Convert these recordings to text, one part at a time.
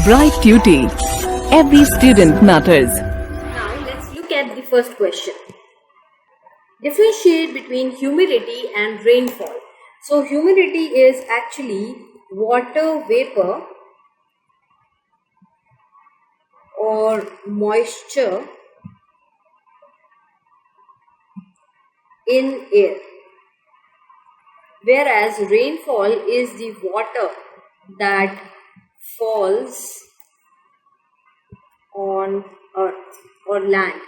Bright Duty. Every student matters. Now let's look at the first question. Differentiate between humidity and rainfall. So humidity is actually water vapor or moisture in air, whereas rainfall is the water that falls on earth or land,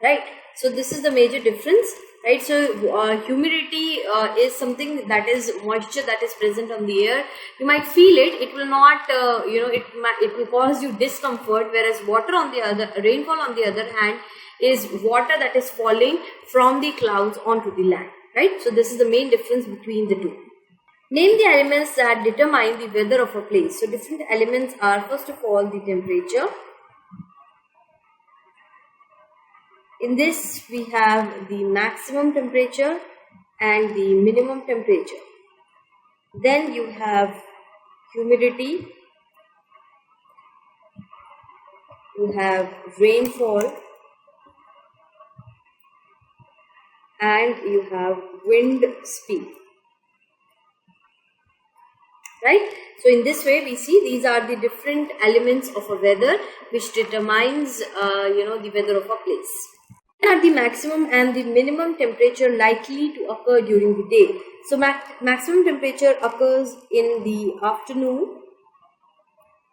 right? So this is the major difference, right? So humidity is something that is moisture that is present on the air. You might feel it, it will not it will cause you discomfort, whereas rainfall on the other hand is water that is falling from the clouds onto the land, right? So this is the main difference between the two. Name the elements that determine the weather of a place. So different elements are, first of all, the temperature. In this we have the maximum temperature and the minimum temperature. Then you have humidity, you have rainfall, and you have wind speed. Right? So in this way we see these are the different elements of a weather which determines the weather of a place. Are the maximum and the minimum temperature likely to occur during the day? So maximum temperature occurs in the afternoon,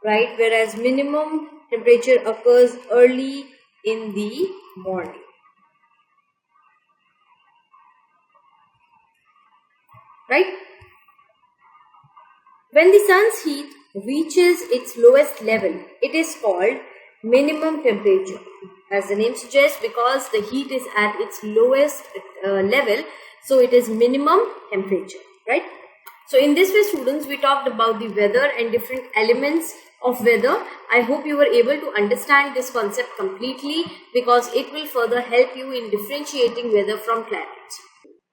right? Whereas minimum temperature occurs early in the morning. Right? When the sun's heat reaches its lowest level, it is called minimum temperature. As the name suggests, because the heat is at its lowest level, so it is minimum temperature, right? So in this way, students, we talked about the weather and different elements of weather. I hope you were able to understand this concept completely, because it will further help you in differentiating weather from climate.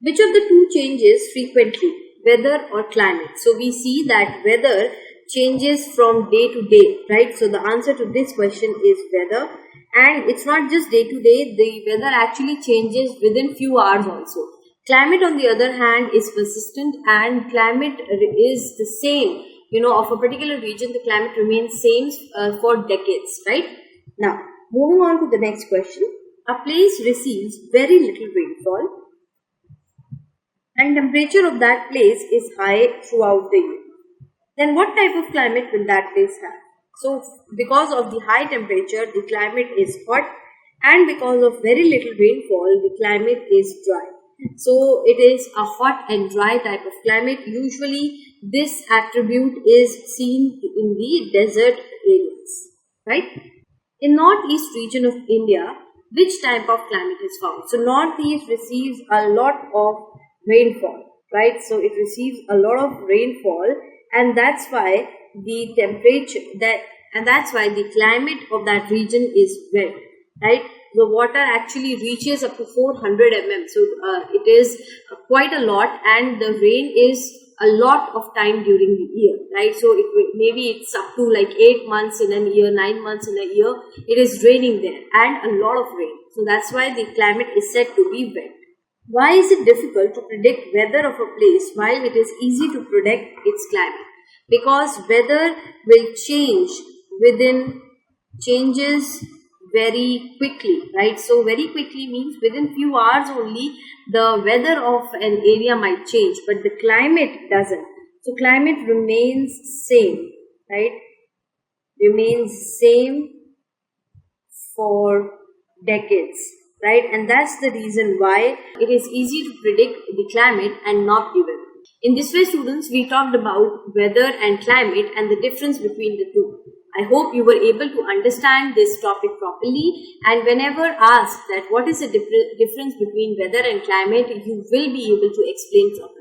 Which of the two changes frequently, weather or climate? So we see that weather changes from day to day, right? So the answer to this question is weather. And it's not just day to day, the weather actually changes within few hours also. Climate on the other hand is persistent, and climate is the same, of a particular region, the climate remains same for decades, right? Now, moving on to the next question. A place receives very little rainfall and temperature of that place is high throughout the year. Then what type of climate will that place have? So because of the high temperature, the climate is hot, and because of very little rainfall, the climate is dry. So it is a hot and dry type of climate. Usually this attribute is seen in the desert areas, right? In northeast region of India, which type of climate is found? So northeast receives a lot of rainfall, right? So it receives a lot of rainfall, and that's why the temperature that's why the climate of that region is wet, right? The water actually reaches up to 400 mm, so it is quite a lot, and the rain is a lot of time during the year, right? So maybe it's up to like 8 months in a year, 9 months in a year, it is raining there, and a lot of rain. So that's why the climate is said to be wet. Why is it difficult to predict weather of a place while it is easy to predict its climate? Because weather will changes very quickly, right? So very quickly means within few hours only the weather of an area might change, but the climate doesn't. So climate remains same, right? Remains same for decades, right? And that's the reason why it is easy to predict the climate and not the weather. In this way, students, we talked about weather and climate and the difference between the two. I hope you were able to understand this topic properly, and whenever asked that what is the difference between weather and climate, you will be able to explain properly.